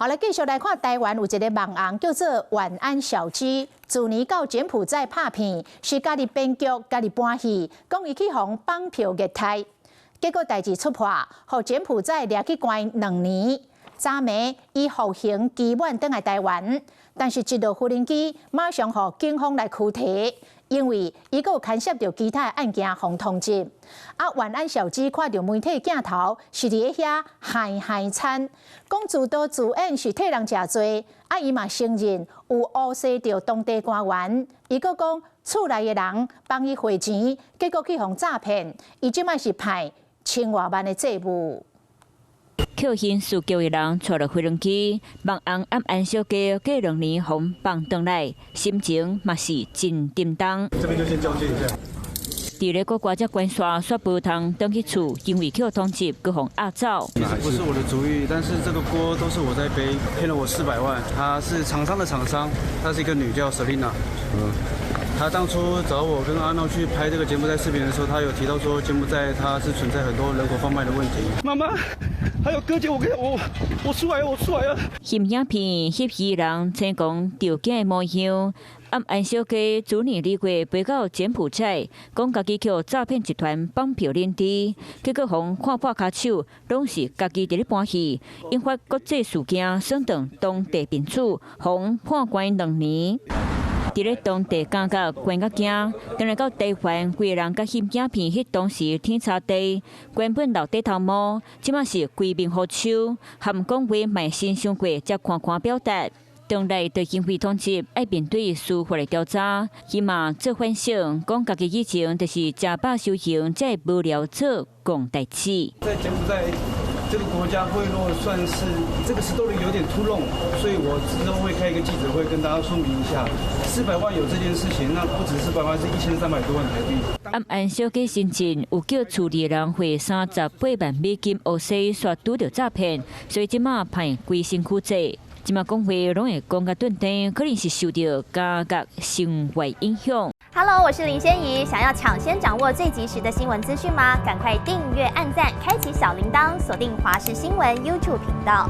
好来继续来看台湾有一个网红叫做晚安小鸡，自年到柬埔寨拍片，是家己编剧、家己搬戏，讲伊去互绑票虐待，结果代志出破，互柬埔寨抓去关2年。昨暝伊服刑期满返来台湾，但是一落无人机，马上互警方来拘提。 因为伊个有牵涉到其他案件，互通缉。晚安小鸡看到媒体镜头，是伫咧遐嗨餐，讲自导自演是替人食罪。伊嘛承认有诬陷到当地官员。伊个讲厝内的人帮伊汇钱，结果去互诈骗。伊即摆是派1000多万的债务。 扣刑事局的人带了飞龙机，网红安小鸡过2年红放回来，心情嘛是真沉重。这边就先交接一下。伫咧国外只关刷刷不通登去厝，因为扣通缉，佮互押走。其实不是我的主意，但是这个锅都是我在背，骗了我400万。她是厂商的厂商，她是一个女叫 Selina。她当初找我跟阿闹去拍这个柬埔寨视频的时候，她有提到说柬埔寨它是存在很多人口贩卖的问题。妈妈，还有哥姐，我出来了。翕影片翕戏人成功钓镜的模样。安小鸡去年2月飞到柬埔寨，讲家己去诈骗集团绑票领地，结果互看破骹手，拢是家己伫咧搬戏，引发国际事件，升等当地民主，互判关2年。 伫咧当地感觉关甲惊，当然到台湾，规个人甲翕影片迄当时天差地，原本留低头毛，即马是规面好手，含讲话卖先想过才看表达。当来对经费通缉，爱面对司法的调查，伊嘛做反省，讲家己以前就是假把修行，才会无聊做讲代志。在柬埔寨这个国家贿赂算是这个 story 有点突弄，所以我之后会开一个记者会跟大家说明一下，400万有这件事情，那不止400万，是1300多万台币。安小鸡先前有叫处理人汇38万美金乌西，煞拄到诈骗，所以即马判规身躯罪。即马讲话拢会讲甲顿顿，可能是受到家角生活影响。Hello， 我是林仙怡，想要抢先掌握最及时的新闻资讯吗？赶快订阅、按赞、开启小铃铛，锁定华视新闻 YouTube 频道。